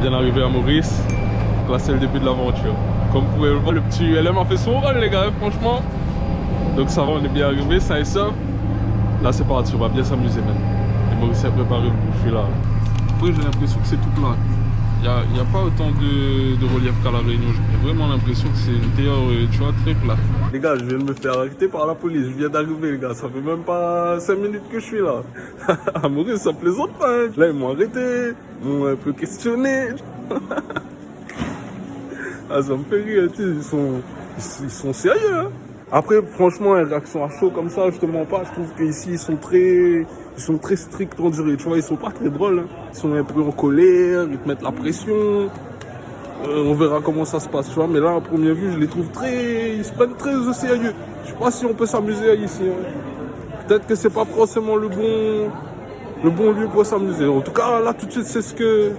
bien arrivé à Maurice. Là, c'est le début de l'aventure. Comme vous pouvez le voir, le petit ULM a fait son rôle, les gars, franchement. Donc ça va, on est bien arrivé, ça et ça. Là, c'est parti, on va bien s'amuser, même. Et Maurice a préparé, je suis là. Après, j'ai l'impression que c'est tout plat. Il n'y a pas autant de relief qu'à La Réunion. J'ai vraiment l'impression que c'est une terre, tu vois, très plat. Les gars, je viens de me faire arrêter par la police. Je viens d'arriver, les gars. Ça fait même pas 5 minutes que je suis là. À Maurice, ça plaisante pas. Hein. Là, ils m'ont arrêté. Ils m'ont un peu questionné. Ah, ça me fait rire, tu sais, ils sont sérieux, hein. Après, franchement, une réaction à chaud comme ça, je te mens pas, je trouve qu'ici, ils sont très stricts, on dirait, tu vois, ils sont pas très drôles, hein. Ils sont un peu en colère, ils te mettent la pression. On verra comment ça se passe, tu vois, mais là, à première vue, je les trouve ils se prennent très au sérieux. Je sais pas si on peut s'amuser ici, hein. Peut-être que c'est pas forcément le bon lieu pour s'amuser. En tout cas, là, tout de suite, c'est ce que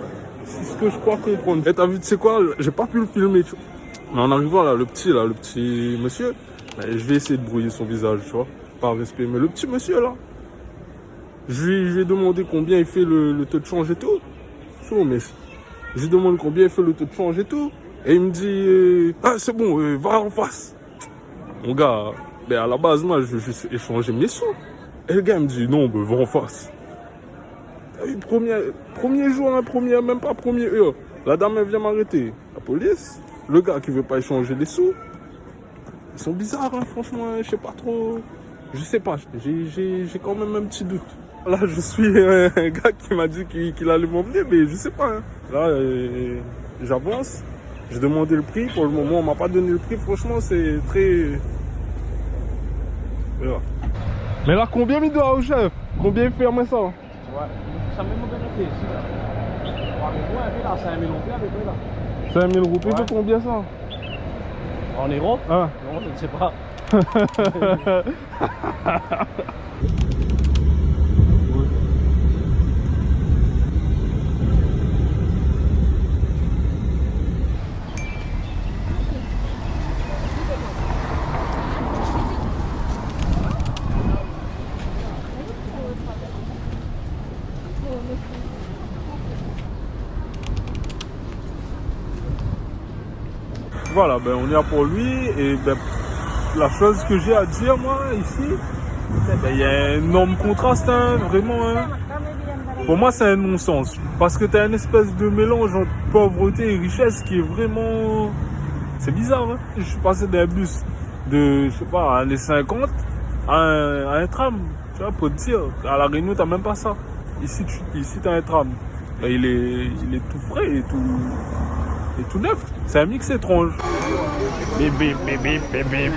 je crois comprendre. Et t'as vu, tu sais quoi, j'ai pas pu le filmer, tu vois. Mais en arrivant là, le petit monsieur, je vais essayer de brouiller son visage, tu vois, par respect. Mais le petit monsieur là, je lui ai demandé combien il fait le taux de change et tout. Mais je lui demande combien il fait le taux de change et tout. Et il me dit, ah c'est bon, va en face. Mon gars, à la base, moi, je veux juste échanger mes sous. Et le gars me dit, non, va en face. Premier jour, hein, même pas première heure. La dame, elle vient m'arrêter. La police, le gars qui veut pas échanger les sous. Ils sont bizarres, hein, franchement, je sais pas trop. Je sais pas, j'ai quand même un petit doute. Là, je suis un gars qui m'a dit qu'il allait m'emmener, mais je sais pas. Hein. Là, j'avance. J'ai demandé le prix. Pour le moment, on m'a pas donné le prix. Franchement, c'est très... Voilà. Mais là, combien il doit au chef? Combien il ferme ça? Ouais, ça me vérité ici là. On va arriver à 5 000 roupies avec eux là. 5 000 roupies, c'est combien ça? En euros? Ah. Non, je ne sais pas. Voilà, on est là pour lui et la chose que j'ai à dire moi ici, il y a un énorme contraste, hein, vraiment. Hein. Pour moi, c'est un non-sens parce que tu as une espèce de mélange entre pauvreté et richesse qui est vraiment... C'est bizarre. Hein. Je suis passé d'un bus de, je sais pas, années 50 à un tram, tu vois, pour te dire. À La Réunion, tu n'as même pas ça. Ici, tu as un tram. Il est tout frais et tout neuf. C'est un mix étrange. Bip, bip, bip, bip, bip, bip.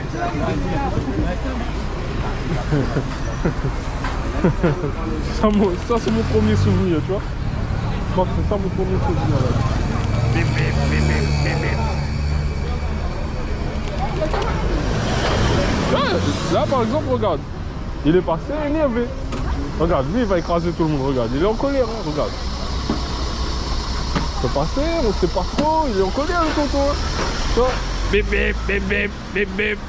Ça c'est mon premier souvenir, tu vois. Je crois que c'est ça mon premier souvenir. Là. Bip, bip, bip, bip, bip, bip. Là, par exemple, regarde. Il est passé énervé. Regarde, lui, il va écraser tout le monde. Regarde, il est en colère, hein, regarde. Il peut passer, on sait pas trop, il est en colère, le tonton. Tu vois. Bip, bip, bip, bip, bip, bip.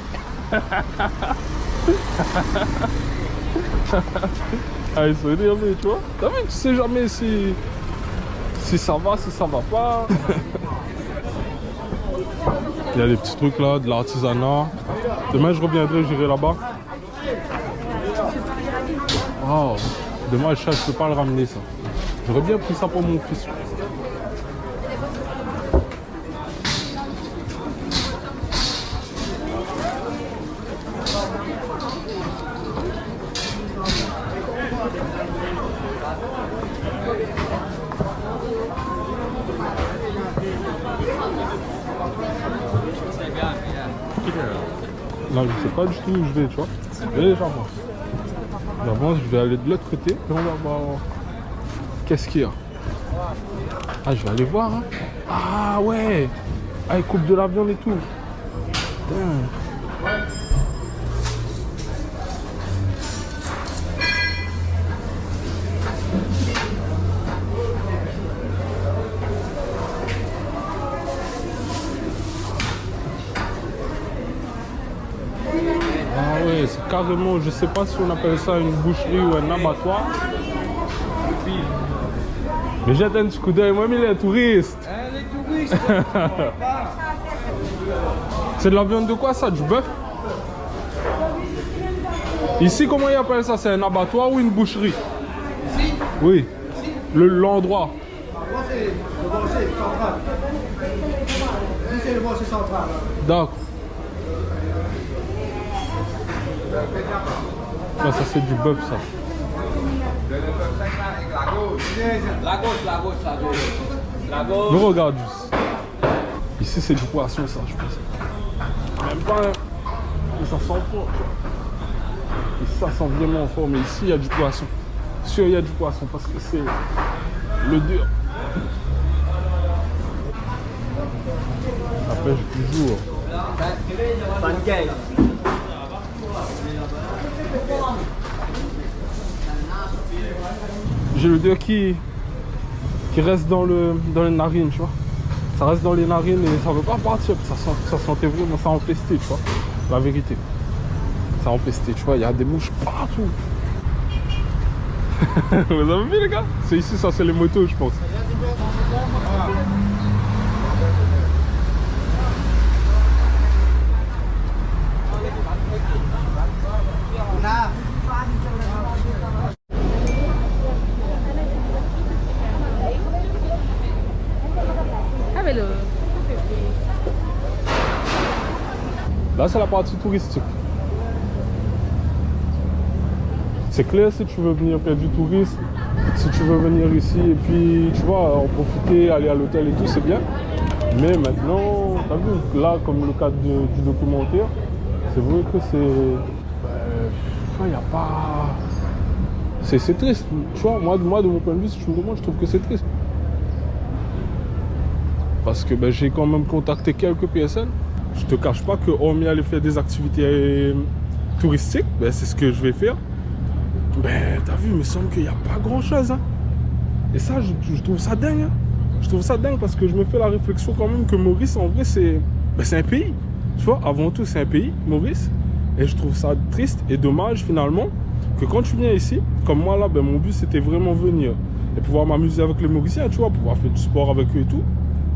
Ah, ils sont énervés, tu vois. T'as vu, tu sais jamais si ça va, si ça va pas. Il y a des petits trucs là, de l'artisanat. Demain, je reviendrai, j'irai là-bas. Oh, dommage, je peux pas le ramener, ça. J'aurais bien pris ça pour mon fils. Là, je sais pas du tout où je vais, tu vois. Et j'avance. J'avance, je vais aller de l'autre côté et on va voir qu'est-ce qu'il y a. Ah, je vais aller voir. Hein. Ah ouais. Ah, ils coupent de la viande et tout. Putain. Ah ouais, c'est carrément, je sais pas si on appelle ça une boucherie ou un abattoir. Mais jette un petit coup d'œil, moi, mais il est touriste. Les touristes. C'est de la viande de quoi ça? Du bœuf? Ici, comment ils appellent ça? C'est un abattoir ou une boucherie? Ici? Oui. L'endroit. Moi, c'est le marché central. Ici, c'est le marché central. D'accord. Non, ça c'est du bœuf ça. La gauche. Mais regarde juste. Ici c'est du poisson ça, je pense. Même pas. Mais ça sent fort. Et ça sent vraiment fort. Mais ici il y a du poisson. Sûr il y a du poisson parce que c'est le dur. Ça pêche toujours. J'ai le dur qui reste dans les narines, tu vois. Ça reste dans les narines et ça veut pas partir. Ça sentait vraiment, ça empestait, tu vois. La vérité. Ça empestait, tu vois. Il y a des mouches partout. Vous avez vu les gars? C'est ici, ça c'est les motos, je pense. Là, c'est la partie touristique. C'est clair si tu veux venir faire du tourisme, si tu veux venir ici et puis, tu vois, en profiter, aller à l'hôtel et tout, c'est bien. Mais maintenant, t'as vu, là, comme le cadre du documentaire, c'est vrai que c'est... il n'y a pas... C'est triste. Tu vois, moi, de mon point de vue, si tu me demandes, je trouve que c'est triste. Parce que j'ai quand même contacté quelques PSN. Je te cache pas que hormis aller faire des activités touristiques, c'est ce que je vais faire. T'as vu, il me semble qu'il n'y a pas grand chose. Hein. Et ça, je trouve ça dingue. Hein. Je trouve ça dingue parce que je me fais la réflexion quand même que Maurice, en vrai, c'est un pays. Tu vois, avant tout, c'est un pays, Maurice. Et je trouve ça triste et dommage finalement que quand tu viens ici, comme moi là, mon but c'était vraiment venir et pouvoir m'amuser avec les Mauriciens, tu vois, pouvoir faire du sport avec eux et tout.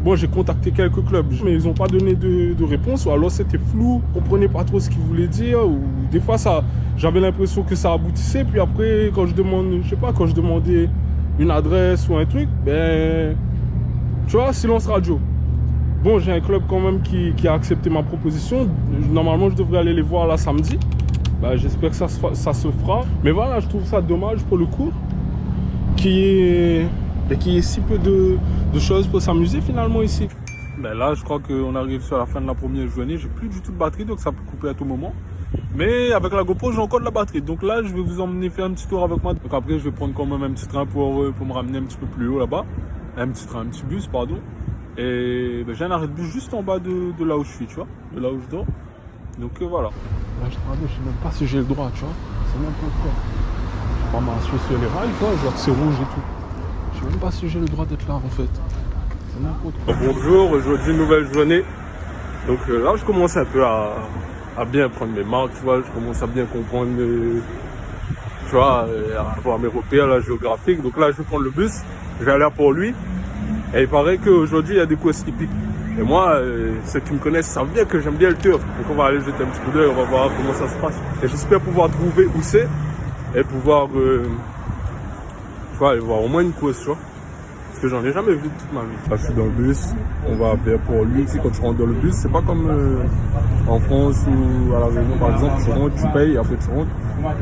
Bon, j'ai contacté quelques clubs, mais ils n'ont pas donné de réponse, ou alors c'était flou, on ne comprenait pas trop ce qu'ils voulaient dire, ou des fois j'avais l'impression que ça aboutissait, puis après quand je demandais une adresse ou un truc, tu vois, silence radio. Bon, j'ai un club quand même qui a accepté ma proposition, normalement je devrais aller les voir là samedi, j'espère que ça se fera, mais voilà, je trouve ça dommage pour le coup, qu'il y ait si peu de choses pour s'amuser finalement ici. Là, je crois qu'on arrive sur la fin de la première journée. J'ai plus du tout de batterie, donc ça peut couper à tout moment. Mais avec la GoPro, j'ai encore de la batterie. Donc là, je vais vous emmener faire un petit tour avec moi. Donc après, je vais prendre quand même un petit train pour me ramener un petit peu plus haut là-bas. Un petit bus, pardon. Et j'ai un arrêt de bus juste en bas de là où je suis, tu vois. De là où je dors. Donc voilà. Là, je sais même pas si j'ai le droit, tu vois. C'est n'importe quoi. Je prends ma suite sur les rails, quoi. Genre, c'est rouge et tout. Je sais même pas si j'ai le droit d'être là en fait. C'est n'importe quoi. Bonjour, aujourd'hui une nouvelle journée. Donc là je commence un peu à bien prendre mes marques, tu vois, je commence à bien comprendre tu vois, à avoir mes repères là, géographiques. Donc là je vais prendre le bus, je vais aller à Port-Louis. Et il paraît qu'aujourd'hui il y a des courses hippiques. Et moi, ceux qui me connaissent savent bien que j'aime bien le turf. Donc on va aller jeter un petit coup d'œil, on va voir comment ça se passe. Et j'espère pouvoir trouver où c'est et pouvoir aller voir au moins une course, tu vois. Parce que j'en ai jamais vu de toute ma vie. Là, je suis dans le bus, on va vers Port-Louis. Ici, quand tu rentres dans le bus, c'est pas comme en France ou à La Réunion, par exemple, tu rentres, tu payes, après tu rentres.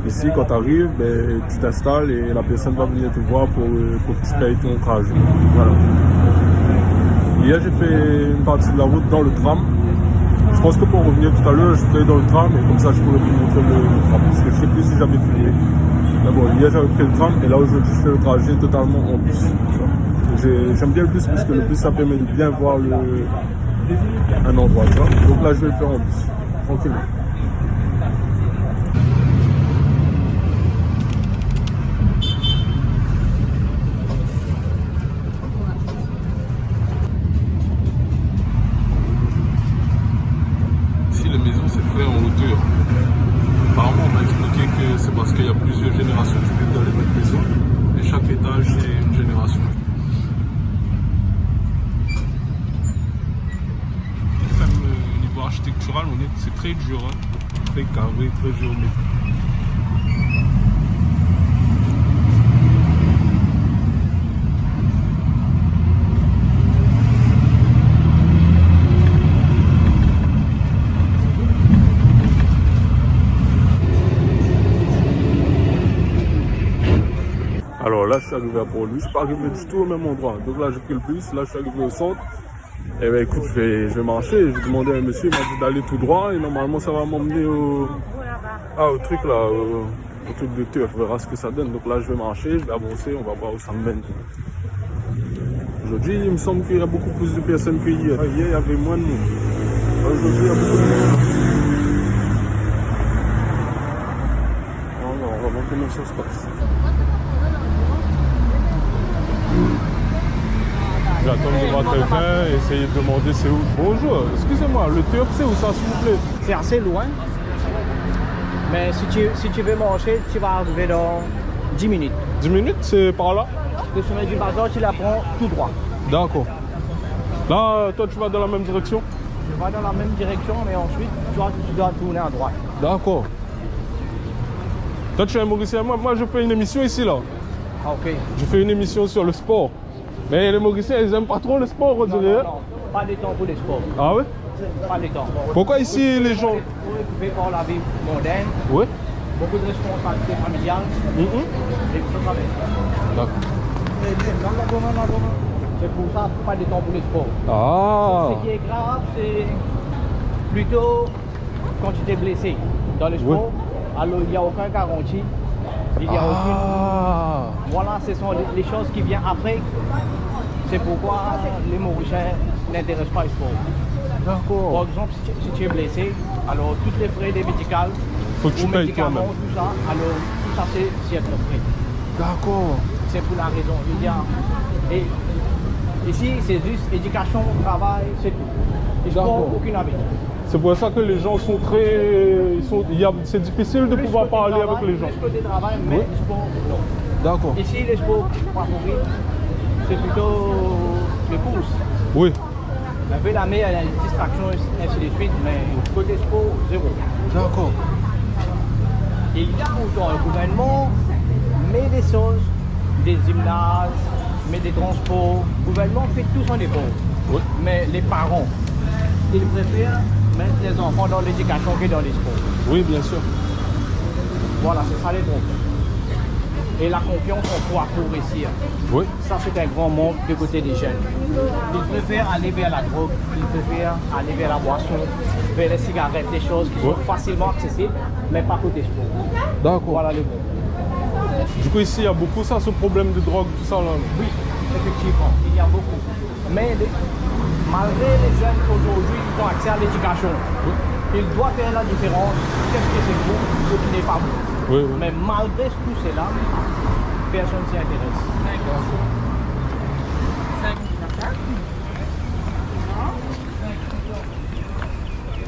Ici, quand tu arrives, tu t'installes et la personne va venir te voir pour que tu payes ton trajet. Voilà. Hier, j'ai fait une partie de la route dans le tram. Je pense que pour revenir tout à l'heure, je ferai dans le tram et comme ça, je pourrais vous montrer le tram. Parce que je sais plus si j'avais filmé. Mais bon, hier, j'avais pris le tram et là, aujourd'hui, je fais le trajet totalement en bus. J'aime bien le bus parce que le bus, ça permet de bien voir un endroit, tu vois. Donc là, je vais le faire en bus, tranquillement. Ici, les maisons, c'est très en hauteur. Apparemment, on m'a expliqué que c'est parce qu'il y a plusieurs générations qui vivent dans les mêmes maisons et chaque étage, c'est une génération. très dur, hein. Très carré, très géométrique. Alors là, je suis arrivé à Port-Louis, je ne suis pas arrivé du tout au même endroit. Donc là, j'ai pris le bus, là, je suis arrivé au centre. Et ben écoute, je vais marcher. J'ai demandé à un monsieur, il m'a dit d'aller tout droit. Et normalement, ça va m'emmener au truc là, au truc de turf. On verra ce que ça donne. Donc là, je vais marcher, je vais avancer, on va voir où ça me mène. Aujourd'hui, il me semble qu'il y a beaucoup plus de personnes que hier. Hier, il y avait moins de monde. Aujourd'hui, il y a beaucoup de monde. Alors, on va voir comment ça se passe. J'attends de voir quelqu'un, essayer de demander c'est où. Bonjour, excusez-moi, le turf c'est où ça s'il vous plaît? C'est assez loin. Mais si tu veux manger, tu vas arriver dans 10 minutes. 10 minutes, c'est par là? Le chemin du bazar, tu la prends tout droit. D'accord. Là, toi tu vas dans la même direction? Tu vas dans la même direction, mais ensuite, tu dois tourner à droite. D'accord. Toi tu es un Mauricien, moi je fais une émission ici là. Ah, ok. Je fais une émission sur le sport. Mais les Mauriciens, ils aiment pas trop le sport, on dirait. Non, pas de temps pour les sports. Ah ouais? Pas de temps. Pourquoi ici les gens... Pour occuper par la vie mondaine, Oui. beaucoup de responsabilités familiales, et tout ça. D'accord. C'est pour ça, pas de temps pour les sports. Ah. Ce qui est grave, c'est plutôt quand tu t'es blessé dans le sport, alors il n'y a aucun garantie. Il y a aucune... Voilà, ce sont les choses qui viennent après. C'est pourquoi les Mauriciens n'intéressent pas le sport. D'accord. Par exemple, si tu es blessé, alors toutes les frais des médicales, faut que tu payes toi-même. tout ça, alors tout ça c'est être frais. D'accord. C'est pour la raison. Je veux dire, et ici, c'est juste éducation, travail, c'est tout. Le sport, aucune habitude. C'est pour ça que les gens sont très... C'est difficile de pouvoir parler avec les gens. Plus côté travail, mais le sport, non. D'accord. Ici, les sports favoris, c'est plutôt les courses. Oui. Un peu la mer, il y a des distractions, ainsi de suite, mais côté sport, zéro. D'accord. Et il y a pourtant un gouvernement, met des choses, des gymnases, met des transports. Le gouvernement fait tout son effort. Oui. Mais les parents, ils préfèrent mettre les enfants dans l'éducation que dans les sports. Oui, bien sûr. Voilà, c'est ça les trompes. Et la confiance en soi pour réussir. Oui. Ça, c'est un grand manque du côté des jeunes. Ils préfèrent aller vers la drogue, ils préfèrent aller vers la boisson, vers les cigarettes, des choses qui sont facilement accessibles, mais pas côté sport. D'accord. Voilà le bon. Du coup, ici, il y a beaucoup ça, ce problème de drogue, tout ça là. Oui, effectivement, il y a beaucoup. Mais malgré les jeunes aujourd'hui, ils ont accès à l'éducation. Oui. Ils doivent faire la différence. Qu'est-ce que c'est bon, ce qui n'est pas bon. Oui, oui. Mais malgré tout cela, personne ne s'y intéresse.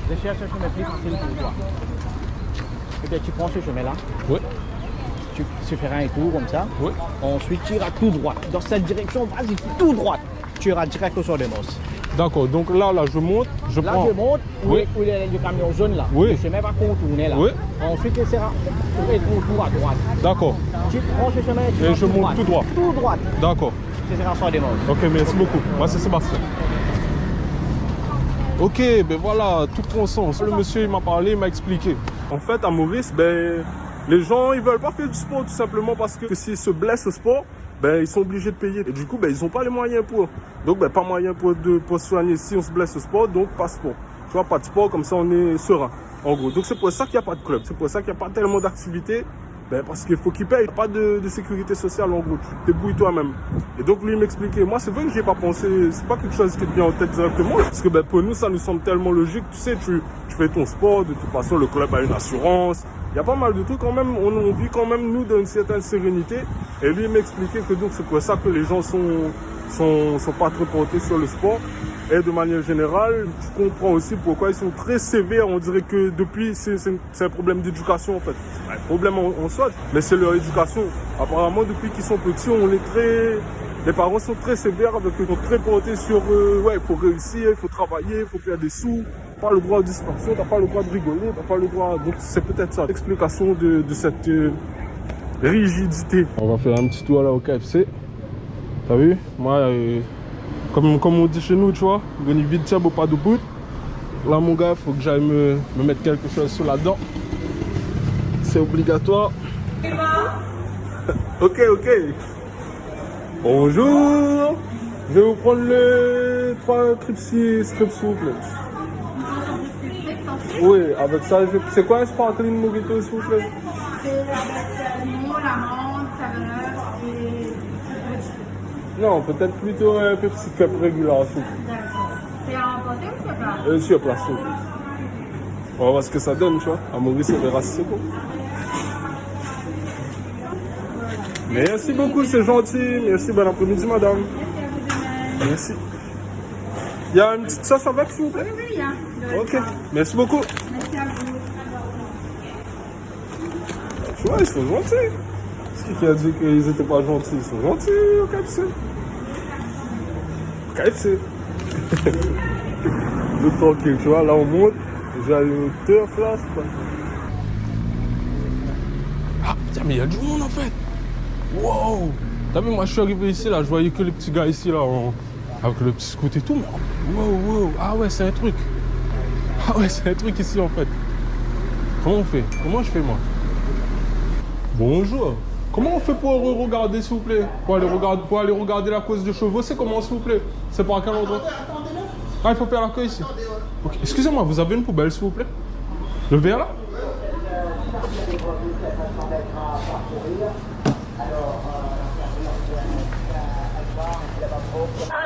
Je cherche un chemin plus facile pour toi. Peut-être tu prends ce chemin-là. Oui. Tu feras un tour comme ça. Oui. Ensuite, tu iras tout droit. Dans cette direction, vas-y, tout droit. Tu iras direct au sort de Mos. D'accord, donc là, je monte, je prends... Là, je monte, Oui. où il y a le camion jaune là. Oui. Le chemin va contourner là. Oui. Ensuite, tu seras tour à droite. D'accord. Tu prends ce chemin Et je monte tout droit. Tout droit. D'accord. Ce sera sort de Mos. Ok, merci beaucoup. Moi, c'est Sébastien. Ok, ben voilà, tout prend sens. Le monsieur, il m'a parlé, il m'a expliqué. En fait, à Maurice, les gens, ils veulent pas faire du sport tout simplement parce que s'ils se blessent au sport, ils sont obligés de payer. Et du coup, ils n'ont pas les moyens pour. Donc, pas moyen pour se soigner si on se blesse au sport, donc pas sport. Tu vois, pas de sport, comme ça, on est serein, en gros. Donc, c'est pour ça qu'il n'y a pas de club. C'est pour ça qu'il n'y a pas tellement d'activités. Parce qu'il faut qu'ils payent. Pas de sécurité sociale, en gros. Tu te débrouilles toi-même. Et donc, lui, il m'expliquait. Moi, c'est vrai que j'y ai pas pensé. C'est pas quelque chose qui te vient en tête directement. Parce que pour nous, ça nous semble tellement logique. Tu sais, tu fais ton sport. De toute façon, le club a une assurance. Il y a pas mal de trucs quand même. On vit quand même, nous, dans une certaine sérénité. Et lui, il m'expliquait que donc, c'est pour ça que les gens sont pas très portés sur le sport. Et de manière générale, je comprends aussi pourquoi ils sont très sévères. On dirait que depuis, c'est un problème d'éducation en fait. C'est pas un problème en soi, mais c'est leur éducation. Apparemment, depuis qu'ils sont petits, les parents sont très sévères, avec eux, sont très portés sur, il faut réussir, il faut travailler, il faut faire des sous. T'as pas le droit de dispersion, t'as pas le droit de rigoler, t'as pas le droit... Donc c'est peut-être ça, l'explication de cette rigidité. On va faire un petit tour là au KFC. T'as vu? Moi, comme on dit chez nous, tu vois, gagner vite ça, pas de bout. Là, mon gars, il faut que j'aille me mettre quelque chose sur la dent. C'est obligatoire. Ok. Bonjour. Je vais vous prendre le 3 cripsy strips s'il vous plaît. Oui, avec ça, c'est quoi un sparkling mojito s'il vous plaît? C'est avec limon, l'amande, saveur et... Non, peut-être plutôt un Pepsi Cup régulier s'il vous plaît. D'accord. C'est emporté ou c'est pas? Sur place. On va voir ce que ça donne, tu vois. À Maurice, on verra si c'est bon. Merci beaucoup, c'est gentil. Merci, bon après-midi, madame. Merci. Il y a une petite sauce avec, s'il vous plaît? Oui, il y a. Ok, merci beaucoup. Merci à vous. Tu vois, ils sont gentils. Ce qui a dit qu'ils n'étaient pas gentils, ils sont gentils au KFC. KFC. Tout tranquille, tu vois, là on monte. J'ai une turf là, c'est pas... Ah putain, mais il y a du monde en fait. Wow. T'as vu, moi je suis arrivé ici là, je voyais que les petits gars ici là, avec le petit scoot et tout, mais wow. Ah ouais, c'est un truc. Ah ouais, c'est un truc ici en fait. Comment on fait? Comment je fais moi? Bonjour. Comment on fait pour regarder s'il vous plaît? Pour aller regarder la course de chevaux, c'est comment s'il vous plaît? C'est par quel endroit? Ah, il faut faire l'accueil ici. Okay. Excusez-moi, vous avez une poubelle s'il vous plaît? Le verre là?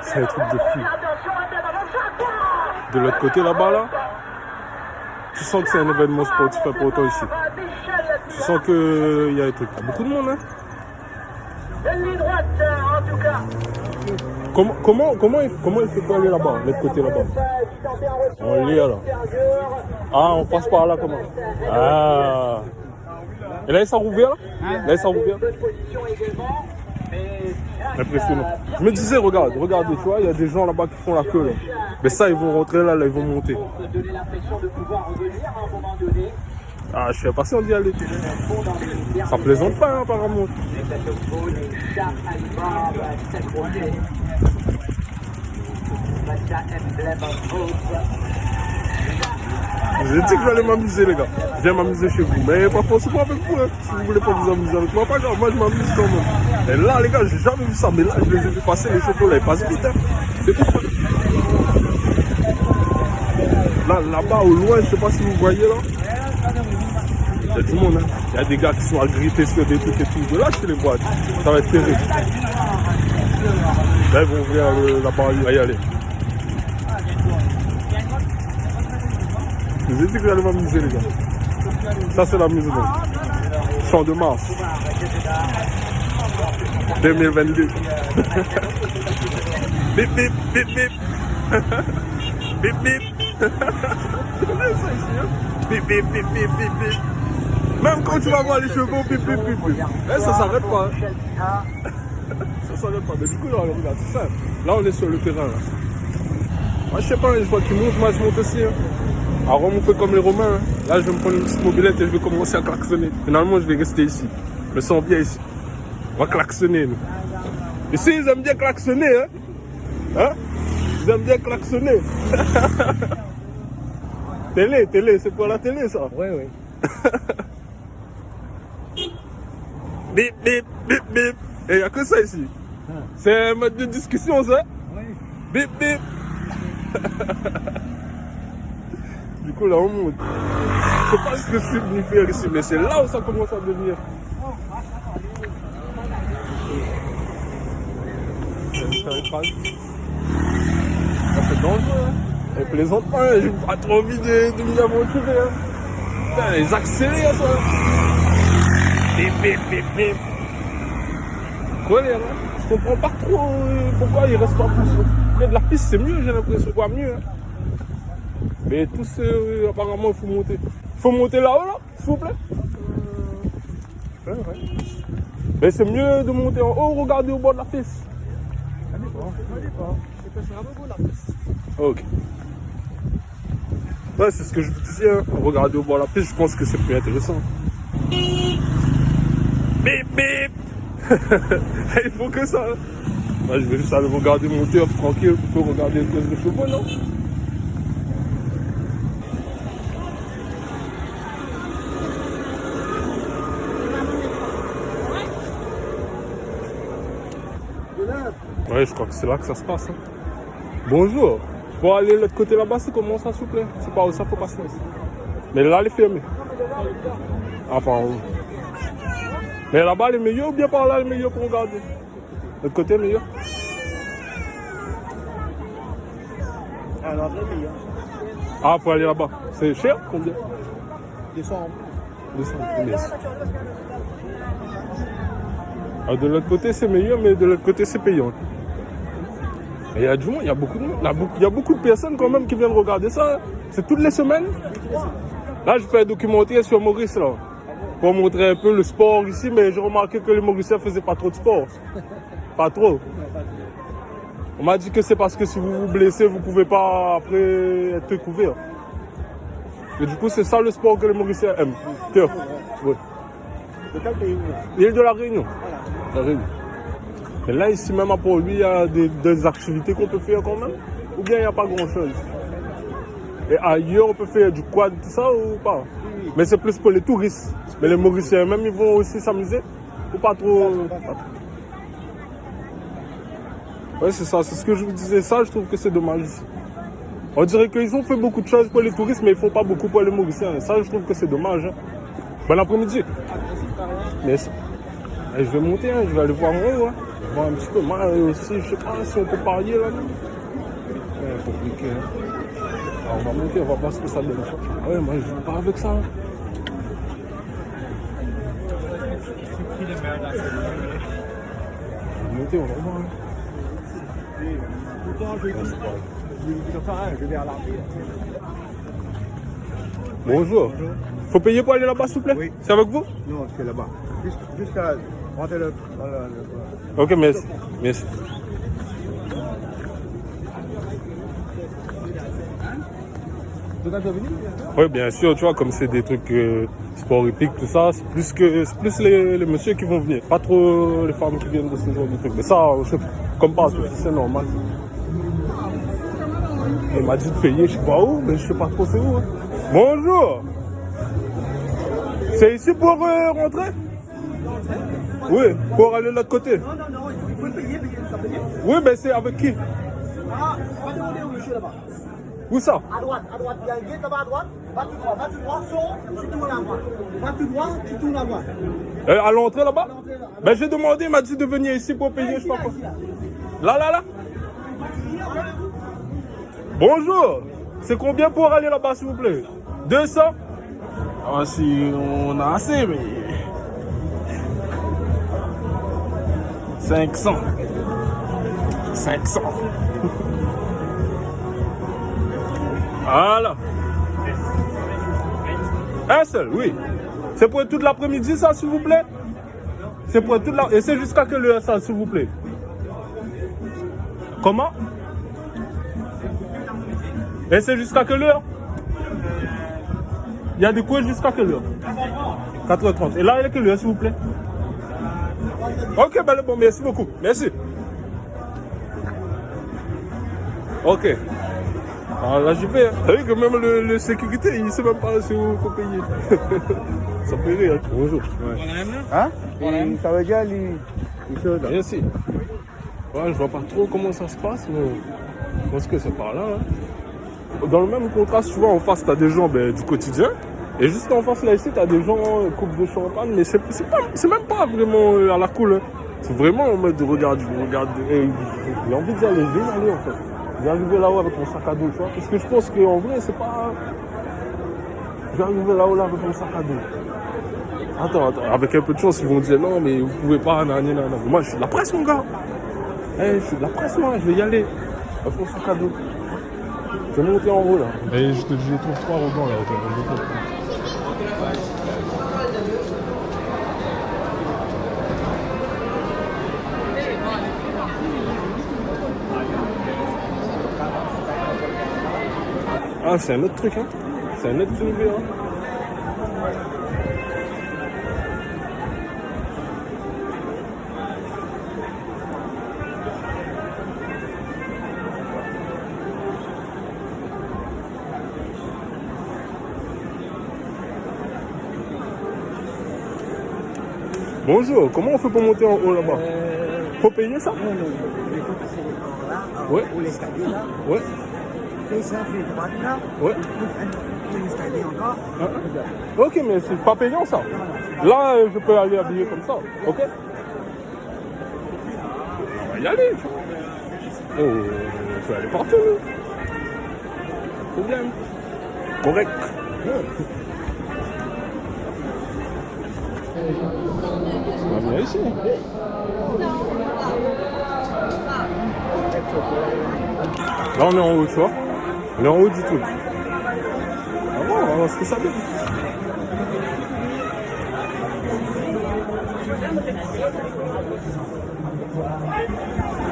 C'est un truc de fou. De l'autre côté là-bas là, tu sens que c'est un événement sportif important ici. Tu sens qu'il y a un truc. Il y a beaucoup de monde hein. Comment il fait pour aller là-bas, de l'autre côté là-bas? On lit là. Ah, on passe par là comment? Ah. Et là, ils sont ouverts là? Là, ils sont ouverts. Impressionnant. Je me disais, regardez, tu vois, il y a des gens là-bas qui font la queue là. Mais ça, ils vont rentrer là, ils vont monter. Ah, je suis impatient d'y aller. Ça plaisante pas, hein, apparemment. Je vous ai dit que j'allais m'amuser, les gars. Je viens m'amuser chez vous. Mais pas forcément avec vous, hein. Si vous voulez pas vous amuser avec moi, pas grave. Moi, je m'amuse quand même. Et là, les gars, j'ai jamais vu ça. Mais là, je les ai vu passer, les chevaux là, ils passent vite, hein. C'est tout. Là-bas, au loin, je sais pas si vous voyez là. Il y a du monde, hein. Il y a des gars qui sont agrippés sur des trucs et tout. De là, je les vois. Ça va être terrible. Là, ils vont ouvrir là-bas, il va y aller. Je vous ai dit que j'allais m'amuser, les gars. Ça, c'est l'amusement. Champ de Mars. 2022. Bip, bip, bip, bip. Bip, bip. Bip, bip, bip, bip, bip, bip. Même quand tu vas voir les chevaux, bip, bip, bip, bip. Eh, ça s'arrête pas. Hein. Ça s'arrête pas. Mais du coup, là, regarde, c'est ça. Là, on est sur le terrain. Là. Moi, je sais pas, une fois qu'ils montent, moi, je monte aussi. Hein. À Rome, on fait comme les Romains. Hein. Là, je vais me prendre une petite mobilette et je vais commencer à klaxonner. Finalement, je vais rester ici. Je me sens bien ici. On va klaxonner, nous. Ici, ils aiment bien klaxonner, hein. Hein? Ils aiment bien klaxonner. Télé, c'est pour la télé, ça? Oui. Bip, bip, bip, bip. Et il n'y a que ça ici. C'est un mode de discussion, ça? Oui. Bip, bip. Du coup, là, on monte. Je sais pas ce que c'est venu faire ici, mais c'est là où ça commence à devenir. C'est dangereux, hein. Elle plaisante pas, hein. J'ai pas trop envie de m'y aventurer, hein. Putain, les accélèrent, ça. Bip, bip, bip, bip. Quoi, les gars? Je comprends pas trop pourquoi ils restent pas plus. Près de la piste, c'est mieux, j'ai l'impression. Quoi, mieux, hein. Mais tous, apparemment, il faut monter. Il faut monter là-haut, là, s'il vous plaît. Ouais. Mais c'est mieux de monter en haut, regarder au bord de la piste. Ok. Ouais, c'est ce que je vous disais. Hein. Regardez au bord de la piste, je pense que c'est plus intéressant. Bip bip. Il faut que ça. Ouais, je vais juste aller regarder mon turf tranquille pour regarder le test de chevaux, non? Ouais, je crois que c'est là que ça se passe. Hein. Bonjour. Pour aller de l'autre côté là-bas, c'est comment ça, s'il vous plaît? C'est pas où ça, faut passer. Mais là, elle est fermée. Enfin, oui. Mais là-bas, elle est meilleure ou bien par là, elle est meilleure pour regarder? L'autre côté est meilleur? À l'entrée, meilleur. Ah, pour aller là-bas. C'est cher? Combien? 200. 200. Yes. Ah, de l'autre côté, c'est meilleur, mais de l'autre côté, c'est payant. Et il y a du monde, il y a beaucoup de monde. Il y a beaucoup de personnes quand même qui viennent regarder ça. Hein. C'est toutes les semaines. Là, je fais un documentaire sur Maurice, là. Pour montrer un peu le sport ici, mais j'ai remarqué que les Mauriciens ne faisaient pas trop de sport. Pas trop. On m'a dit que c'est parce que si vous vous blessez, vous ne pouvez pas après être couvert. Et du coup, c'est ça le sport que les Mauriciens aiment. Turf. Oui. De quel pays? L'île de la Réunion. La Réunion. Mais là, ici, même à Port-Louis, il y a des activités qu'on peut faire quand même. Ou bien il n'y a pas grand-chose. Et ailleurs, on peut faire du quad, tout ça ou pas? Mais c'est plus pour les touristes. Mais les Mauriciens, même, ils vont aussi s'amuser. Ou pas trop? Ouais, c'est ça. C'est ce que je vous disais. Ça, je trouve que c'est dommage ici. On dirait qu'ils ont fait beaucoup de choses pour les touristes, mais ils ne font pas beaucoup pour les Mauriciens. Ça, je trouve que c'est dommage. Hein. Bon après-midi. Mais je vais monter, hein. Je vais aller voir en haut. Hein. Voir un petit peu. Moi aussi, je sais pas si on peut parier là. C'est compliqué. Hein. Alors, on va monter, on va voir ce que ça donne. Ouais, moi je joue pas avec ça. Hein. On va monter, on va voir. Hein. Je vais à l'armée. Bonjour. Faut payer pour aller là-bas, s'il vous plaît? Oui. C'est avec vous? Non, c'est là-bas. Jusqu'à rentrer le. Ok, merci. Merci. Oui, bien sûr, tu vois, comme c'est des trucs sport hippique, tout ça, c'est plus les messieurs qui vont venir. Pas trop les femmes qui viennent de ce genre de trucs. Mais ça, je sais, comme partout, c'est normal. Il m'a dit de payer, je sais pas où, mais je sais pas trop c'est où. Hein. Bonjour. C'est ici pour rentrer? Oui, pour aller de l'autre côté. Non, vous pouvez payer, ça paye. Oui, mais c'est avec qui? Ah, on va demander au monsieur là-bas. Où ça? À droite, il y a un guide là-bas à droite. Va tout droit, sors, tu tournes à droite. Va tout droit, tu tournes à droite. À l'entrée là-bas? Ben j'ai demandé, il m'a dit de venir ici pour payer, je sais pas quoi. Là. Bonjour. C'est combien pour aller là-bas, s'il vous plaît? 200? Ah, si on a assez, mais... 500. 500. Voilà. Un seul, oui. C'est pour toute l'après-midi, ça, s'il vous plaît? C'est pour toute la... Et c'est jusqu'à quelle heure, ça, s'il vous plaît? Comment? Et c'est jusqu'à quelle heure? Il y a des cours jusqu'à quelle heure? 4h30. Et là, il est quelle heure, s'il vous plaît? Ok, ben bon, merci beaucoup. Merci. Ok. Alors là, j'y vais. Hein. T'as vu que même le sécurité, il sait même pas si il faut payer. Ça fait rire. Hein. Bonjour. Ouais. Hein? Ça veut dire les choses là. Merci. Ouais, je vois pas trop comment ça se passe, mais je pense que c'est par là. Hein. Dans le même contraste, tu vois, en face, tu as des gens du quotidien. Et juste en face, là, ici, tu as des gens coupe de champagne. Mais c'est même pas vraiment à la cool. Hein. C'est vraiment en mode de regarde. J'ai envie d'y aller, je vais y aller, en fait. Je vais arriver là-haut avec mon sac à dos, tu vois. Parce que je pense qu'en vrai, c'est pas... Je vais arriver là-haut, là, avec mon sac à dos. Attends. Avec un peu de chance, ils vont dire non, mais vous pouvez pas, nanana. Moi, je suis de la presse, mon gars. Je suis de la presse, moi, je vais y aller. Avec mon sac à dos. Je vais monter en haut là. Et je trouve 3 rebonds là. Ah, c'est un autre truc, hein. C'est un autre univers, hein. Bonjour, comment on fait pour monter en haut là-bas? Faut payer ça? Non, il faut passer les bords là, Ouais. ou l'escalier là. Ouais, Fais ça, fais droite là. ouais. Puis l'escalier encore. Ah. Ok, mais c'est pas payant ça. Là, je peux aller habiller comme ça. Ok? On va y aller. Oh, on peut aller partout. Problème. Correct. On va venir ici. Là, on est en haut, tu vois. On est en haut du truc. Ah bon, on va voir ce que ça donne.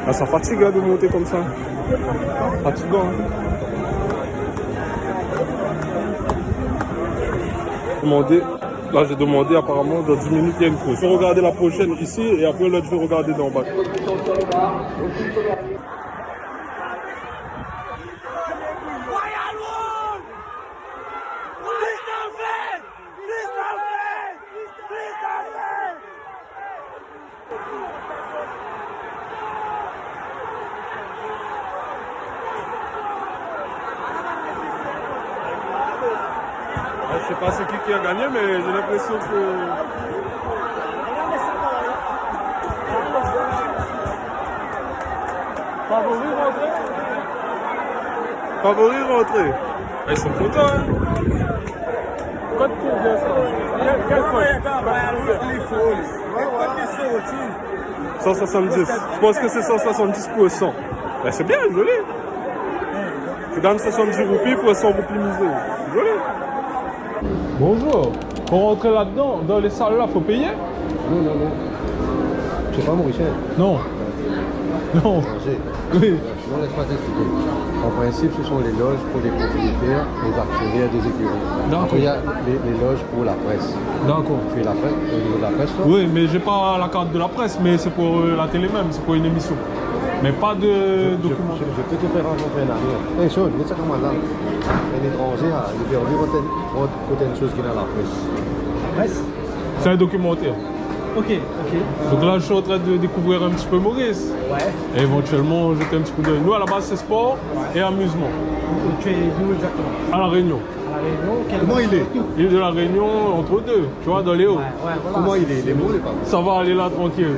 Ah, ça fatigue hein, de monter comme ça. Fatigant. Hein. Là, j'ai demandé apparemment dans 10 minutes, il y a une pause. Je vais regarder la prochaine ici et après, là, je vais regarder d'en bas. Je sais pas c'est qui a gagné, mais j'ai l'impression que... Favori rentré. Favori rentré. Ils sont contents, hein. Quoi de pour bien ça? Quel point? 170. Je pense que c'est 170 pour 100. Ben, c'est bien, joli. Tu gagnes 70 roupies pour 100 roupies misées. Joli. Bonjour. Pour rentrer là-dedans, dans les salles là, faut payer? Non, non, non. C'est pas Mauricien. Non. Non. Oui. Non, laisse-moi t'expliquer. En principe, ce sont les loges pour les propriétaires, les actionnaires des écuries. D'accord. Après, il y a les loges pour la presse. D'accord. Tu es la presse, au niveau de la presse, toi? Oui, mais j'ai pas la carte de la presse, mais c'est pour la télé même, c'est pour une émission. Mais pas de documentaire. Je peux te faire rencontrer un ami. Hey, Sean, viens ça comme là. Un étranger, il est perdu quand une chose qui est dans la presse. Presse. C'est un documentaire. Ok, ok. Donc là, je suis en train de découvrir un petit peu Maurice. Ouais. Et éventuellement, jeter un petit coup d'œil. Nous, à la base, c'est sport et amusement. Tu es d'où exactement? À La Réunion. À La Réunion. Comment il est? Il est de La Réunion entre deux, tu vois, dans les hauts. Ouais, voilà. Comment il est? Il est beau, il est pas beau? Ça va aller là tranquille.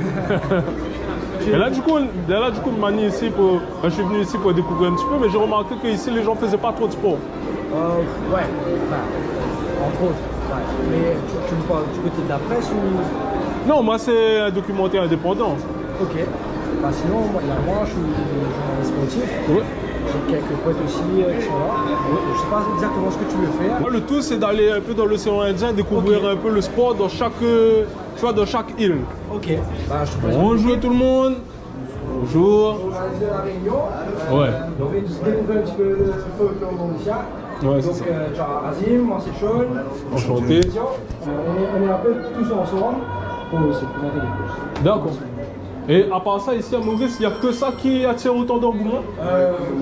Et là du coup, Mani ici je suis venu ici pour découvrir un petit peu, mais j'ai remarqué qu'ici les gens faisaient pas trop de sport. Ouais, enfin, entre autres. Ouais. Mais tu me parles du côté de la presse ou? Non, moi c'est un documentaire indépendant. Ok. Bah sinon, moi, je suis journaliste sportif. Oui. J'ai quelques potes aussi qui sont là. Je sais pas exactement ce que tu veux faire. Moi, le tout c'est d'aller un peu dans l'océan Indien, découvrir un peu le sport dans chaque, tu vois, dans chaque île. Ok. Bah, je te présente. Bonjour tout le monde. Bonjour. Journaliste de La Réunion. Ouais. On va découvrir un petit peu le folklore mauricien. Ouais, c'est Donc, ça. tu as Razim, moi c'est Sean. Enchanté. On est un peu tous ensemble pour se présenter les courses. D'accord. Et à part ça, ici à Maurice, il n'y a que ça qui attire autant d'engouement?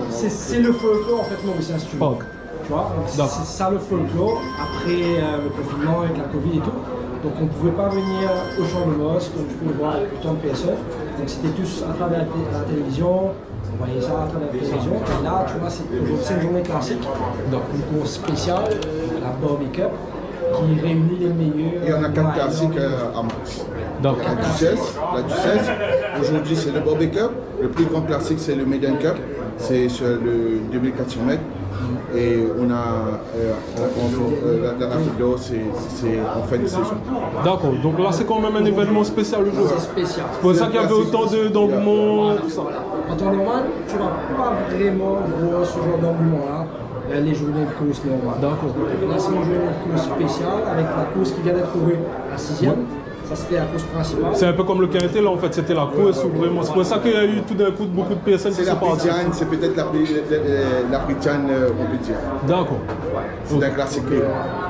C'est le folklore en fait mauricien, si tu veux. Ok. Tu vois, donc c'est ça le folklore. Après le confinement avec la Covid et tout. Donc on ne pouvait pas venir au champ de noces, comme tu peux le voir avec autant de personnes. Donc c'était tous à travers la télévision. On voyait ça à travers la télévision. Et là, tu vois, c'est une journée classique. Donc une course spéciale, la Barbie Cup, qui réunit les meilleurs. Il y en a 4 classiques à Max. D'accord. La Duchesse. Aujourd'hui, c'est le Bobby Cup. Le plus grand classique, c'est le Maiden Cup. C'est sur le 2400 mètres. Et on a l'Afrique d'Or, c'est en fin de saison. D'accord. Donc là, c'est quand même un événement spécial le jour. C'est spécial. C'est pour ça qu'il y avait autant d'engouement. Tout ça. En temps normal, tu ne vas pas vraiment voir ce genre d'engouement-là, les journées de course normales. D'accord. Là, c'est une journée de course spéciale avec la course qui vient d'être courue à 6e. Ça, c'était la course principale. C'est un peu comme le quintet là en fait, c'était la course vraiment. C'est pour ça qu'il y a eu tout d'un coup beaucoup de personnes qui C'est sont la parties. Pridjane, c'est peut-être la Pridjane Montpellier. D'accord. C'est un classique.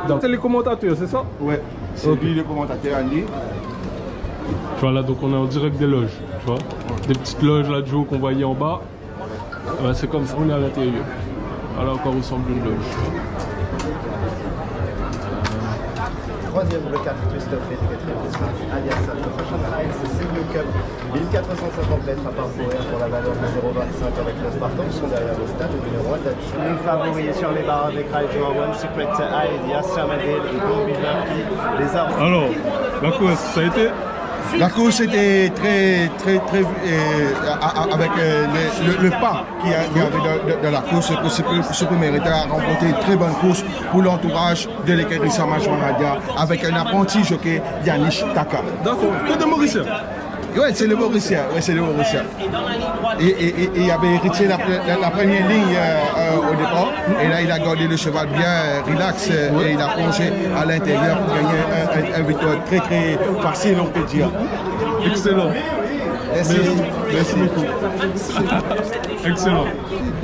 Donc, c'est les commentateurs, c'est ça? Ouais, c'est lui le commentateur Andy. Tu vois là, donc on est en direct des loges, tu vois. Des petites loges là de jour qu'on voyait en bas. Ouais, c'est comme ça, on est à l'intérieur. Voilà encore ressemble une loge. Troisième, le 4, Christophe et le quatrième, alias Fashion Heights, Single Cup, 1450 mètres à parcourir pour la valeur de 0,25 avec le Spartan qui sont derrière le stade numéro 1 d'Addis. Les favoris sur les barres d'écran du One Secret Idea, Samadel et Bon Vivant qui les a. Alors, la course, ça a été? La course était très avec le pas qu'il y avait dans la course, ce peut mériter à remporter une très bonne course pour l'entourage de l'écurie Samaj Maradia avec un apprenti jockey Yannick Taka. D'accord, que de Mauricien. Ouais, c'est le Mauricien. Ouais, c'est le Mauricien. Et il avait hérité la première ligne au départ. Et là, il a gardé le cheval bien relax et il a plongé à l'intérieur pour gagner un victoire très facile, on peut dire. Excellent. Merci beaucoup. Excellent.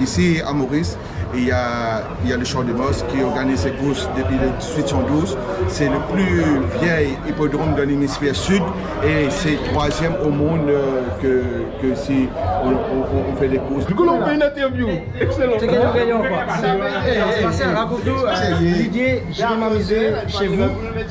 Ici à Maurice, il y a le Champ de Moss qui organise ses courses depuis le 1812. C'est le plus vieil hippodrome de l'hémisphère sud et c'est troisième au monde que si on fait des courses. Du coup, on fait une interview. Excellent. C'est gagnant quoi. Raconte-nous, l'idée, je vais m'amuser chez vous.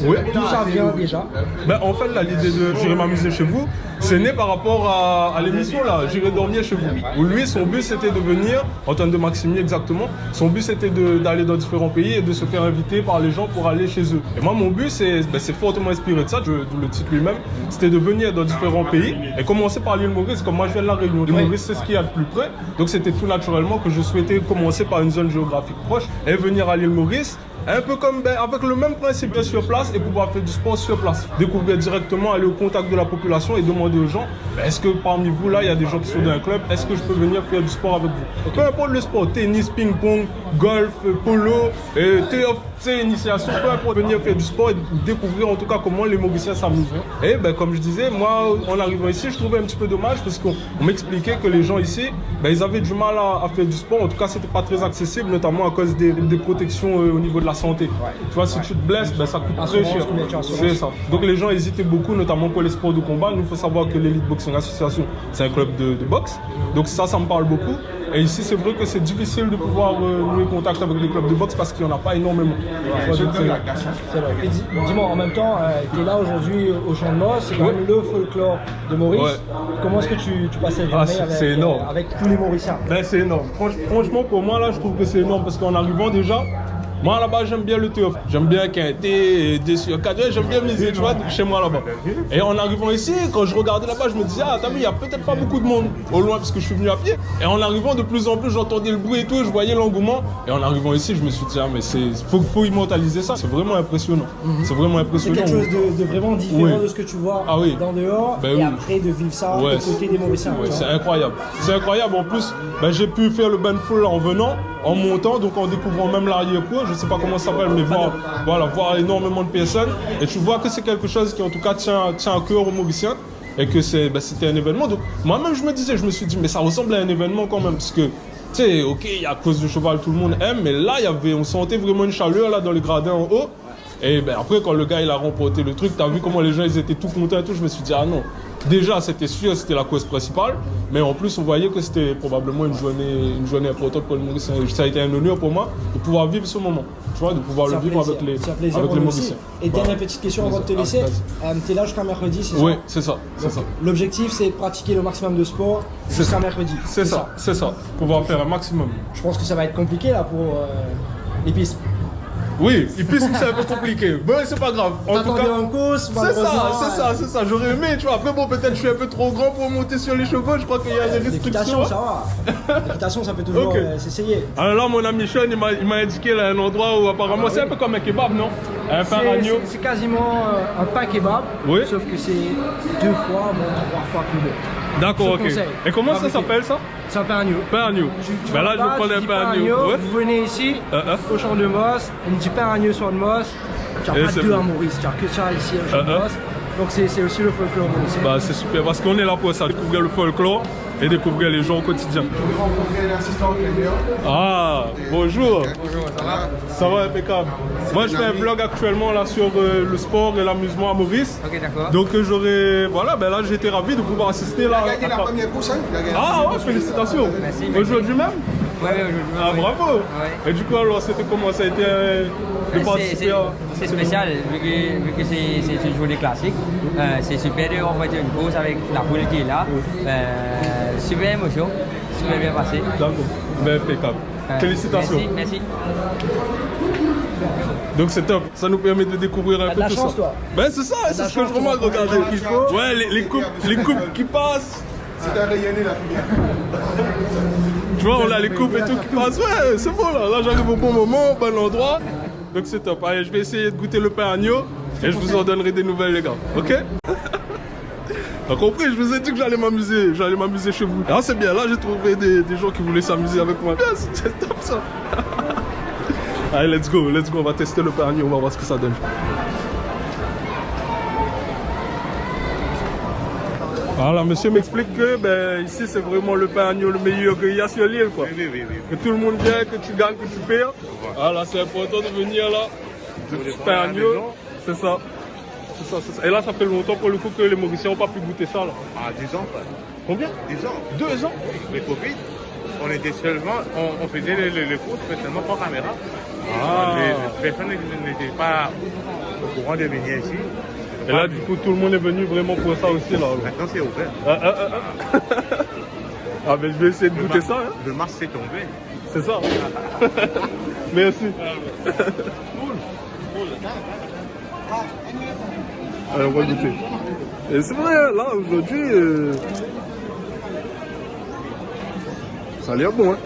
Oui. D'où ça vient déjà? Ben, en fait, là, l'idée de J'irai m'amuser chez vous, c'est né par rapport à l'émission là, J'irai dormir chez vous. Où lui, son but c'était de venir, Antoine de Maximier exactement, son but c'était d'aller dans différents pays et de se faire inviter par les gens pour aller chez eux. Et moi, mon but, c'est fortement inspiré de ça, d'où le titre lui-même, c'était de venir dans différents pays et commencer par l'île Maurice, comme moi je viens de la Réunion. L'île Maurice, c'est ce qu'il y a de plus près, donc c'était tout naturellement que je souhaitais commencer par une zone géographique proche et venir à l'île Maurice. Un peu comme avec le même principe sur place et pouvoir faire du sport sur place. Découvrir directement, aller au contact de la population et demander aux gens est-ce que parmi vous là il y a des gens qui sont dans un club, est-ce que je peux venir faire du sport avec vous? Peu importe le sport, tennis, ping-pong, golf, polo, initiation, peu importe, venir faire du sport et découvrir en tout cas comment les Mauriciens s'amusent. Et ben, comme je disais, moi en arrivant ici je trouvais un petit peu dommage parce qu'on m'expliquait que les gens ici ils avaient du mal à faire du sport, en tout cas c'était pas très accessible, notamment à cause des protections au niveau de la santé. Tu vois, si tu te blesses, ça coûte très cher. C'est ça. Donc les gens hésitaient beaucoup, notamment pour les sports de combat. Nous, il faut savoir que l'Elite Boxing Association, c'est un club de boxe. Donc ça me parle beaucoup. Et ici, c'est vrai que c'est difficile de pouvoir nouer contact avec les clubs de boxe parce qu'il n'y en a pas énormément. C'est vrai. Et dis-moi, en même temps, tu es là aujourd'hui au Champ de Moss, c'est quand même le folklore de Maurice. Ouais. Comment est-ce que tu passes cette journée avec tous les Mauriciens? C'est énorme. Franchement, pour moi, là, je trouve que c'est énorme parce qu'en arrivant déjà, moi là-bas j'aime bien le théâtre, j'aime bien quinter, sur 4, j'aime bien miser, tu vois, chez moi là-bas. Et en arrivant ici, quand je regardais là-bas, je me disais, ah t'as vu, il n'y a peut-être pas beaucoup de monde au loin parce que je suis venu à pied. Et en arrivant de plus en plus, j'entendais le bruit et tout, et je voyais l'engouement. Et en arrivant ici, je me suis dit, ah mais faut immortaliser ça, c'est vraiment impressionnant. C'est vraiment impressionnant. C'est quelque chose de vraiment différent de ce que tu vois dans dehors et après de vivre ça aux côtés des Mauriciens. C'est incroyable. C'est incroyable. En plus, j'ai pu faire le benfold en venant, en montant, donc en découvrant même l'arrière-cour. Je sais pas comment ça s'appelle, mais voir énormément de personnes. Et tu vois que c'est quelque chose qui en tout cas tient à cœur aux Mauriciens et que c'était un événement. Donc moi-même je me suis dit mais ça ressemble à un événement quand même parce que tu sais, ok, il y a à cause du cheval tout le monde aime, mais là on sentait vraiment une chaleur là dans les gradins en haut. Et après quand le gars il a remporté le truc, t'as vu comment les gens ils étaient tout contents et tout, je me suis dit ah non. Déjà, c'était sûr, c'était la cause principale, mais en plus, on voyait que c'était probablement une journée importante pour le Mauricien. Ça a été un honneur pour moi de pouvoir vivre ce moment, tu vois, de pouvoir le vivre avec les Mauriciens. Et dernière petite question avant de te laisser, tu es là jusqu'à mercredi, c'est ça? Oui, c'est ça. L'objectif, c'est de pratiquer le maximum de sport jusqu'à mercredi. C'est ça, pouvoir faire un maximum. Je pense que ça va être compliqué là pour les pistes. Oui, et puis c'est un peu compliqué. Mais c'est pas grave. En tout cas, c'est ça. J'aurais aimé, tu vois. Après, bon, peut-être je suis un peu trop grand pour monter sur les chevaux. Je crois qu'il y a des restrictions. L'équitation, ça va. L'équitation, ça peut toujours s'essayer. Alors là, mon ami Sean, il m'a indiqué là, un endroit où apparemment c'est un peu comme un kebab, non? Un pain agneau. C'est quasiment un pain kebab. Oui. Sauf que c'est 2 fois, voire 3 fois plus bon. D'accord, ok. Et comment ça s'appelle ça? C'est un pain agneau. Pain agneau. Ben là, je vais prendre un pain agneau. Vous venez ici, au Champ de Moss, on dit pain agneau sur le Moss. Tu n'as pas deux à Maurice, tu n'as que ça ici au Champ de Moss. Donc c'est aussi le folklore ici. Bah c'est super parce qu'on est là pour ça, découvrir le folklore et découvrir les gens au quotidien. Vous rencontrez l'assistant Clément. Ah, bonjour. Bonjour, ça va? Ça va impeccable. Moi je fais un vlog actuellement là sur le sport et l'amusement à Maurice. Ok, d'accord. Donc j'aurais, voilà, ben là j'étais ravi de pouvoir assister là. Il a gagné la première course, hein? Il a gagné. Ah ouais, félicitations. Merci. Aujourd'hui même? Ouais, aujourd'hui. Ah bravo. Ouais. Et du coup alors c'était comment? Ça a été de participer à... C'est spécial, vu que c'est une journée classique. C'est super de remporter une course avec la foule qui est là. Super émotion, super bien passé. D'accord, ben impeccable. Félicitations. Merci. Donc c'est top, ça nous permet de découvrir un T'as peu de la tout chance, ça. toi. Ben c'est ça, c'est ce que je remarque, regardez. Ouais, les coupes qui passent. C'est un rayonné la première. Tu vois, on a les coupes et tout qui passent. Ouais, c'est bon là. Là, j'arrive au bon moment, au bon endroit. Donc c'est top. Allez, je vais essayer de goûter le pain agneau et je vous en donnerai des nouvelles, les gars. Ok? T'as compris? Je vous ai dit que j'allais m'amuser chez vous. Ah, c'est bien. Là, j'ai trouvé des gens qui voulaient s'amuser avec moi. Bien, c'est top ça. Allez, let's go. On va tester le pain agneau. On va voir ce que ça donne. Voilà, monsieur m'explique que ben, ici c'est vraiment le pain agneau le meilleur qu'il y a sur l'île, quoi. Oui. Que tout le monde vient, que tu gagnes, que tu perds. Voilà, c'est important de venir là. Le petit pain agneau, c'est ça. C'est ça. Et là, ça fait longtemps pour le coup que les Mauriciens n'ont pas pu goûter ça là. Ah, 10 ans, frère. Combien? 10 ans. 2 ans? Les Covid, on était seulement, on faisait les courses, mais seulement par caméra. Ah. Les personnes n'étaient pas au courant de venir ici. Et là, du coup, tout le monde est venu vraiment pour ça aussi là. Maintenant, c'est ouvert. Ah, ben je vais essayer de goûter ça. Hein. Le masque s'est tombé. C'est ça. Merci. Alors, on va goûter. Et c'est vrai, là, aujourd'hui, ça a l'air bon. Hein.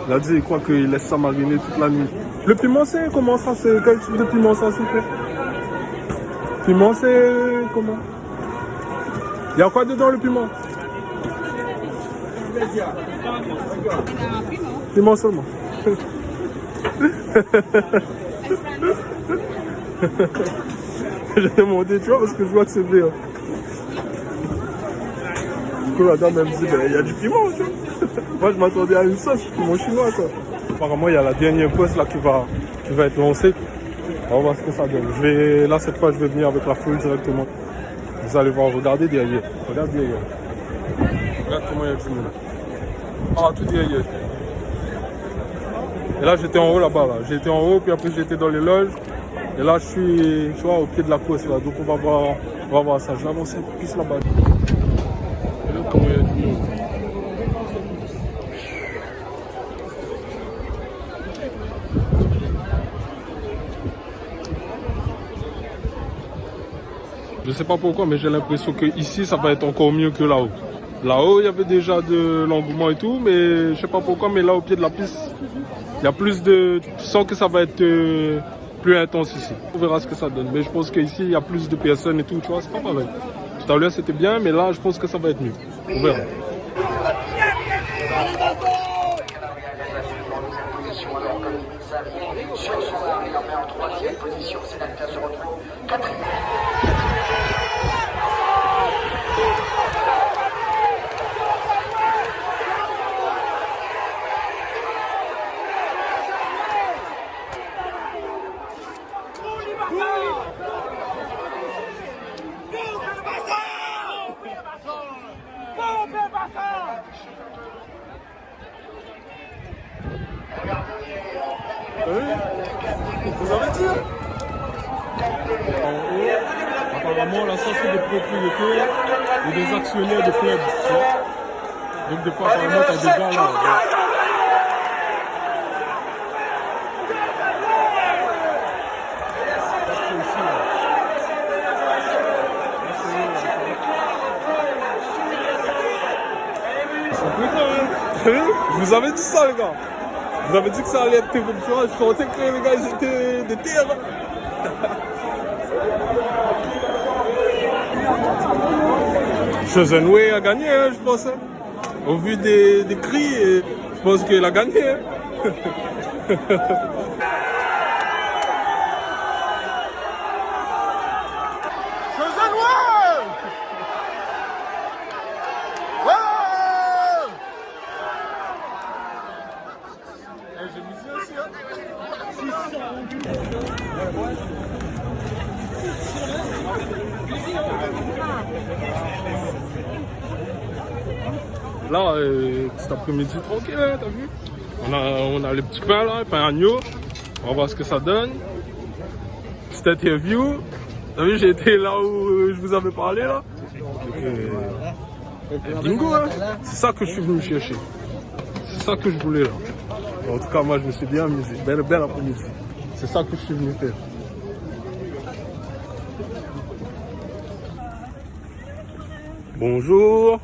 Il a dit, il croit qu'il laisse ça mariner toute la nuit. Le piment, c'est comment ça? C'est quel type de piment ça, s'il vous plaît? Piment, c'est comment? Il y a quoi dedans, le piment? Piment seulement. J'ai demandé, tu vois, parce que je vois que c'est bien. Du coup, la dame, elle me dit, ben, il y a du piment, tu vois. Moi, je m'attendais à une sauce, piment chinois, quoi. Apparemment, il y a la dernière pause là qui va être lancée. On va voir ce que ça donne. Là, cette fois, je vais venir avec la foule directement. Vous allez voir, regardez derrière. Regarde derrière. Regarde comment il y a du monde. Ah, tout derrière. Et là, j'étais en haut là-bas. Là. J'étais en haut, puis après, j'étais dans les loges. Et là, je suis tu vois, au pied de la course. Là. Donc, on va voir ça. Je vais avancer plus là-bas. Regarde comment il y a du monde. Je sais pas pourquoi, mais j'ai l'impression que ici ça va être encore mieux que là-haut. Là-haut, il y avait déjà de l'engouement et tout, mais je sais pas pourquoi, mais là au pied de la piste, il y a plus de... Tu sens que ça va être plus intense ici. On verra ce que ça donne. Mais je pense qu'ici, il y a plus de personnes et tout, tu vois, c'est pas pareil. Tout à l'heure, c'était bien, mais là, je pense que ça va être mieux. On verra. Sur son arme, il en met en 3e position. Sénacta se retrouve 4e. Vous avez dit en haut, apparemment là ça c'est des propriétaires et des actionnaires de clubs. Donc des fois apparemment t'as des gens là. Je vous avais dit ça les gars. Vous avez dit que ça allait être terrible, tu vois, je sentais que les gars ils étaient des terres. Chosenway a gagné, hein, je pense. Hein. Au vu des cris, je pense qu'il a gagné. Hein. Là, cet après-midi tranquille, hein, t'as vu? On a les petits pains là, pain agneau. On va voir ce que ça donne. Petite interview. T'as vu, j'ai été là où je vous avais parlé là. Bingo, hein. C'est ça que je suis venu chercher. C'est ça que je voulais là. En tout cas, moi je me suis bien amusé. Belle après-midi. C'est ça que je suis venu faire. Bonjour.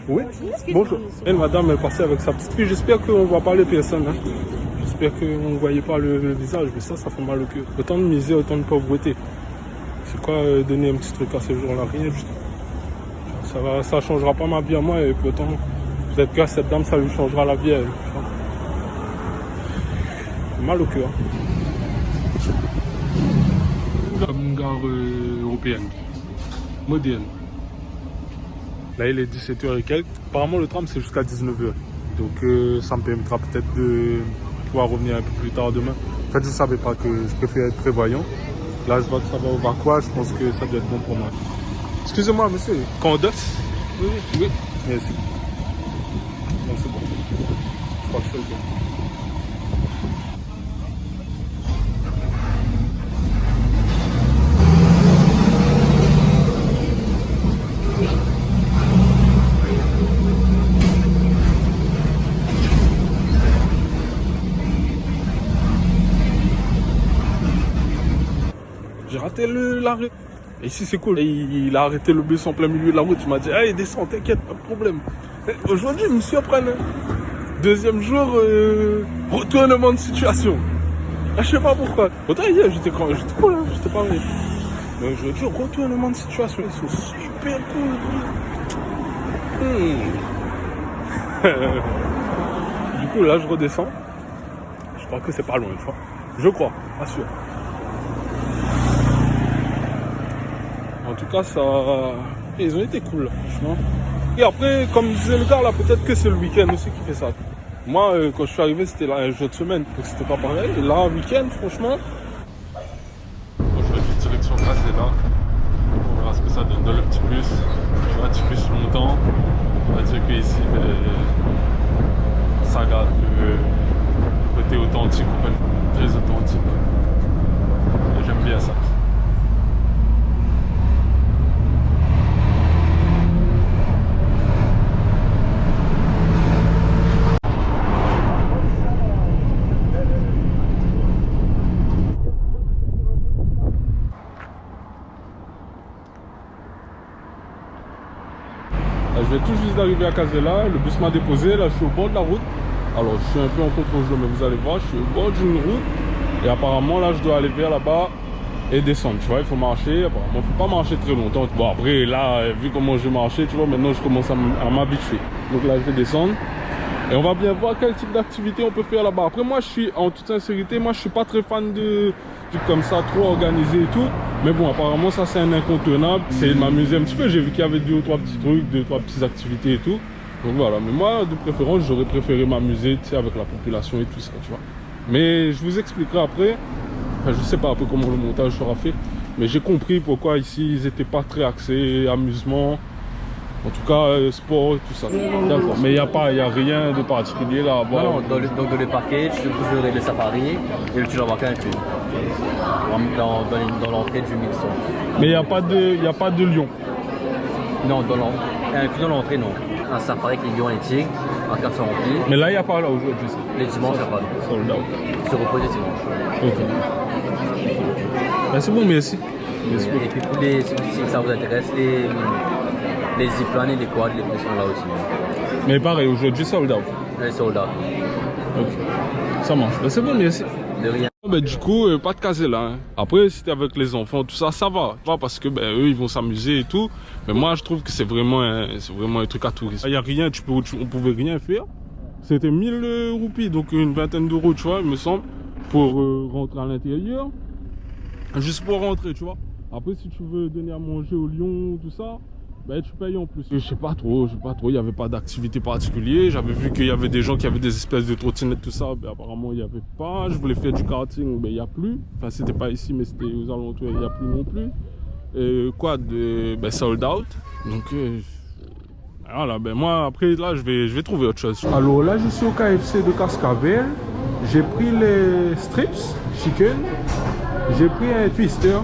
Oui, bonjour. Elle, madame, est passée avec sa petite fille. J'espère qu'on ne voit pas les personnes. Hein. J'espère qu'on ne voyait pas le visage. Mais ça fait mal au cœur. Autant de misère, autant de pauvreté. C'est quoi donner un petit truc à ces jours-là? Rien du tout. Ça changera pas ma vie à moi. Et pourtant, peut-être qu'à cette dame, ça lui changera la vie à elle. Mal au cœur. Une gare européenne. Moderne. Là, il est 17h et quelques. Apparemment, le tram, c'est jusqu'à 19h. Donc, ça me permettra peut-être de pouvoir revenir un peu plus tard demain. En fait, je ne savais pas que je préfère être prévoyant. Là, je vois que ça va au Vacois. Je pense que ça doit être bon pour moi. Excusez-moi, monsieur. Candos? Oui. Merci. Non, c'est bon. Je crois que c'est bon. J'ai raté l'arrêt. Et ici c'est cool. Et il a arrêté le bus en plein milieu de la route. Il m'a dit, allez, descends, t'inquiète, pas de problème. Aujourd'hui, je me surprends. Deuxième jour, retournement de situation. Là, je sais pas pourquoi. Autant hier, j'étais cool, hein, j'étais pas vrai. Mais aujourd'hui, retournement de situation. Ils sont super cool. Du coup, là, je redescends. Je crois que c'est pas loin, tu vois. Je crois, pas sûr. En tout cas, ça... ils ont été cool, là, franchement. Et après, comme disait le gars, là, peut-être que c'est le week-end aussi qui fait ça. Moi, quand je suis arrivé, c'était là un jour de semaine, donc c'était pas pareil. Et là, week-end, franchement... Aujourd'hui, direction Casella. On verra ce que ça donne dans le petit bus. Tu vois, petit bus longtemps. On va dire qu'ici, ça garde le côté authentique, très authentique. Et j'aime bien ça. Je vais tout juste d'arriver à Casella, le bus m'a déposé, là je suis au bord de la route. Alors je suis un peu en contre-jour, mais vous allez voir, je suis au bord d'une route. Et apparemment là je dois aller vers là-bas et descendre, tu vois, il faut marcher. Apparemment il ne faut pas marcher très longtemps. Bon après là, vu comment je marchais, tu vois, maintenant je commence à m'habituer. Donc là je vais descendre. Et on va bien voir quel type d'activité on peut faire là-bas. Après moi je suis, en toute sincérité, moi je suis pas très fan de trucs comme ça, trop organisé et tout. Mais bon, apparemment ça c'est un incontournable. C'est de m'amuser un petit peu. J'ai vu qu'il y avait 2 ou 3 petits trucs, 2 ou 3 petites activités et tout. Donc voilà, mais moi de préférence j'aurais préféré m'amuser, tu sais, avec la population et tout ça, tu vois. Mais je vous expliquerai après. Enfin, je sais pas un peu comment le montage sera fait. Mais j'ai compris pourquoi ici ils étaient pas très axés amusement. En tout cas, sport et tout ça. D'accord. Mais il n'y a rien de particulier là. Bon, non, dans le package, vous aurez le safari et le tunnel inclus. Dans l'entrée du mix. Mais il n'y a pas de lion. Non, inclus dans l'entrée, non. Un safari avec les lions et les tigres, un café rempli. Mais là, il n'y a pas là aujourd'hui. Les dimanches, il n'y a pas. Sold out. Se reposer dimanche. Ok. Ben, c'est bon, merci. Et puis pour les, si ça vous intéresse, les ziplines et les quads, les prix sont là aussi. Mais pareil, aujourd'hui, sold out. Oui, sold out. Ok. Ça marche. Ben, c'est bon, merci. De rien. Ben, du coup, pas de caser là. Hein. Après, si t'es avec les enfants, tout ça, ça va. Parce que eux, ils vont s'amuser et tout. Mais moi, je trouve que c'est vraiment un truc à touristes. Il n'y a rien, on pouvait rien faire. C'était 1000 roupies, donc une vingtaine d'euros, tu vois, il me semble, pour rentrer à l'intérieur. Juste pour rentrer, tu vois. Après, si tu veux donner à manger aux lions, tout ça, Ben, tu payes en plus. Je sais pas trop, il n'y avait pas d'activité particulière. J'avais vu qu'il y avait des gens qui avaient des espèces de trottinettes, tout ça. Ben, apparemment, il n'y avait pas. Je voulais faire du karting, ben, il n'y a plus. Enfin, c'était pas ici, mais c'était aux alentours, il n'y a plus non plus. Ben, sold out. Donc, voilà, ben moi, après, là, je vais trouver autre chose. Alors là, je suis au KFC de Cascavel. J'ai pris les strips chicken. J'ai pris un twister,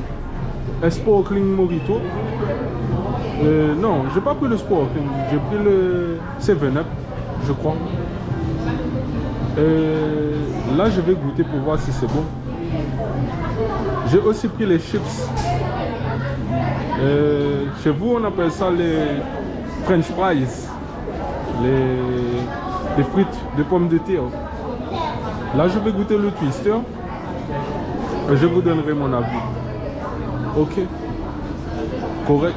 un sparkling mojito. Non, j'ai pas pris le sparkling. J'ai pris le 7-Up, je crois. Là, je vais goûter pour voir si c'est bon. J'ai aussi pris les chips. Chez vous, on appelle ça les French fries, les frites de pommes de terre. Là, je vais goûter le twister et je vous donnerai mon avis. Ok, correct.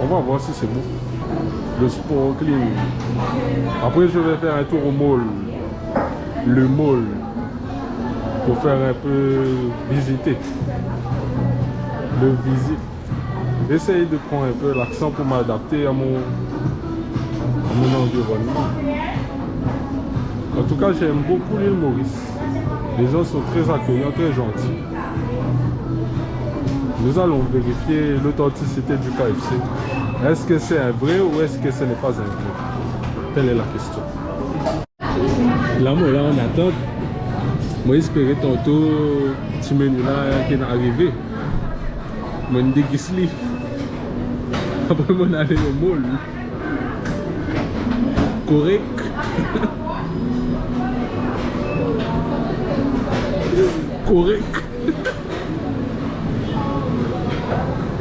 On va voir si c'est bon. Le sparkling. Après, je vais faire un tour au mall. Le mall. Pour faire un peu visiter. Le visite. J'essaye de prendre un peu l'accent pour m'adapter à mon environnement. En tout cas, j'aime beaucoup l'île Maurice. Les gens sont très accueillants, très gentils. Nous allons vérifier l'authenticité du KFC. Est-ce que c'est un vrai ou est-ce que ce n'est pas un vrai? Telle est la question. Là, moi, là, on attend. Moi, j'espérais tantôt ce menu-là qui est arrivé. Moi, je déguise. Après, on est allé au mall. Correct. Correct.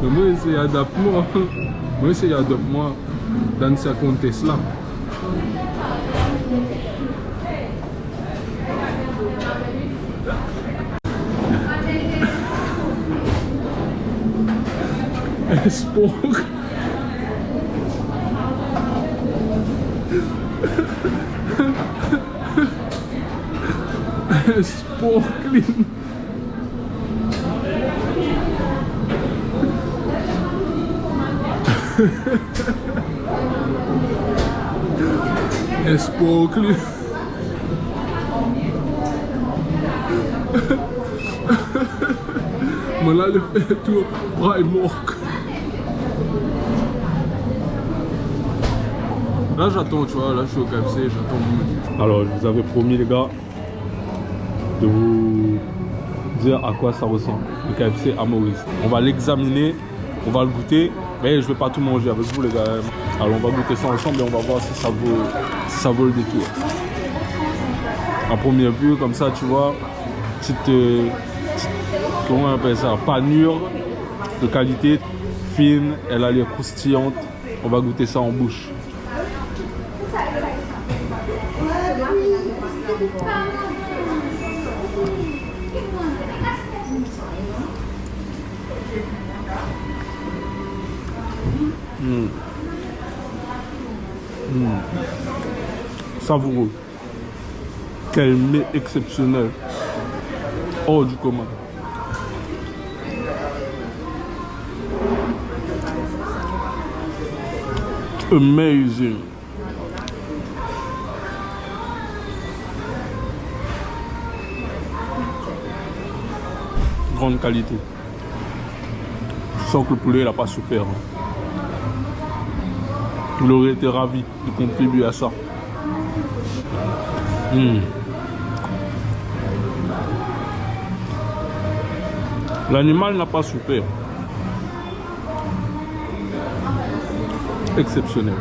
Mais moi, c'est adapte-moi. Moi, c'est adapte-moi dans ce contexte-là. Sport. Sparkling. Sparkling. Mais là, le fait tout Primark. Là, j'attends, tu vois, là, je suis au KFC, j'attends. Alors, je vous avais promis, les gars, de vous dire à quoi ça ressemble, le KFC à Maurice. On va l'examiner, on va le goûter, mais je ne vais pas tout manger avec vous, les gars. Alors, on va goûter ça ensemble et on va voir si ça vaut le détour. À première vue, comme ça, tu vois, comment on appelle ça, panure de qualité, fine, elle a l'air croustillante. On va goûter ça en bouche. Savoureux. Quel mets exceptionnel. Hors du commun. Amazing. Grande qualité. Je sens que le poulet n'a pas souffert. Il aurait été ravi de contribuer à ça. L'animal n'a pas souffert. Exceptionnel.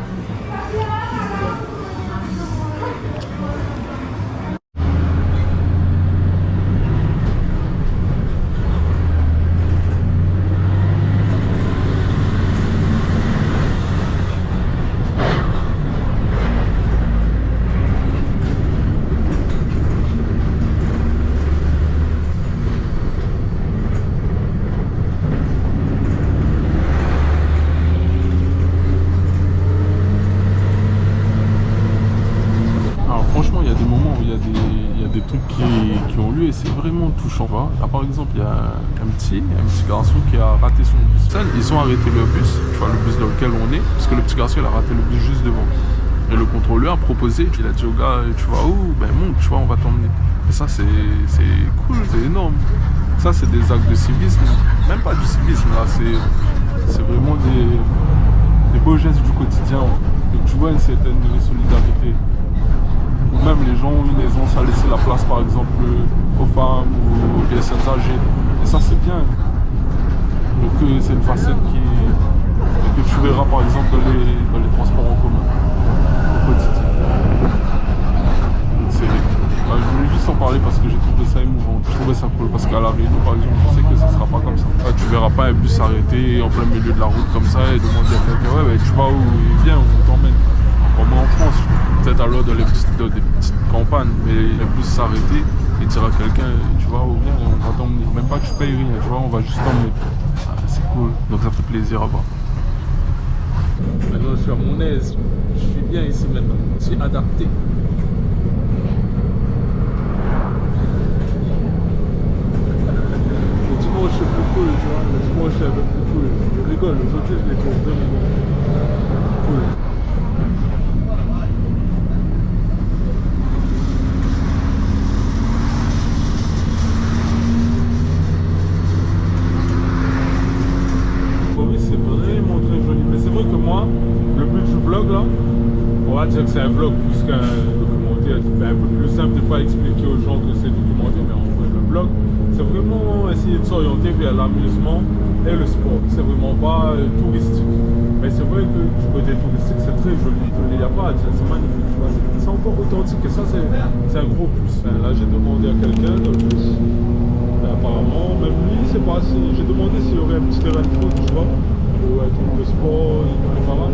qui ont lieu et c'est vraiment touchant. Là par exemple, il y a un petit garçon qui a raté son bus. Ils ont arrêté le bus, tu vois, le bus dans lequel on est, parce que le petit garçon il a raté le bus juste devant. Et le contrôleur a proposé, il a dit au gars, tu vas où? Ben monte, tu vois, on va t'emmener. Et ça c'est cool, c'est énorme. Ça c'est des actes de civisme, même pas du civisme là, c'est vraiment des beaux gestes du quotidien. Donc tu vois une certaine solidarité. Ou même les gens ont une aisance à laisser la place par exemple aux femmes ou aux personnes âgées. Et ça c'est bien. Donc c'est une facette que tu verras par exemple dans les transports en commun au quotidien. Je voulais juste en parler parce que j'ai trouvé ça émouvant. Je trouvais ça cool parce qu'à La Réunion par exemple, je sais que ça sera pas comme ça. Tu verras pas un bus s'arrêter en plein milieu de la route comme ça et demander à quelqu'un ouais tu vas où? Viens, on t'emmène. Comme en France, peut-être alors dans des petites campagnes, mais le bus s'arrêter et dire à quelqu'un tu vas où? Viens, on va t'emmener. Même pas que tu payes rien, tu vois, on va juste t'emmener. C'est cool, donc ça fait plaisir à voir. Maintenant je suis à mon aise, je suis bien ici maintenant, je suis adapté. Le dimanche c'est plus cool, tu vois, le dimanche c'est un peu plus cool. Je rigole, aujourd'hui je les trouve vraiment cool. Oui, c'est vraiment très joli, mais c'est vrai que moi, le but du vlog là, on va dire que c'est un vlog plus qu'un documentaire, c'est un peu plus simple des fois à expliquer aux gens que c'est documentaire, mais en vrai le vlog, c'est vraiment essayer de s'orienter vers l'amusement et le sport. C'est vraiment pas touristique. Mais c'est vrai que du côté touristique, c'est très joli. Il n'y a pas à dire, c'est magnifique. C'est encore authentique et ça, c'est un gros plus. Là, j'ai demandé à quelqu'un de plus. Apparemment, même lui, c'est pas assez. J'ai demandé s'il y aurait un petit terrain de foot, tu vois, ou un truc de sport, il y en a pas mal.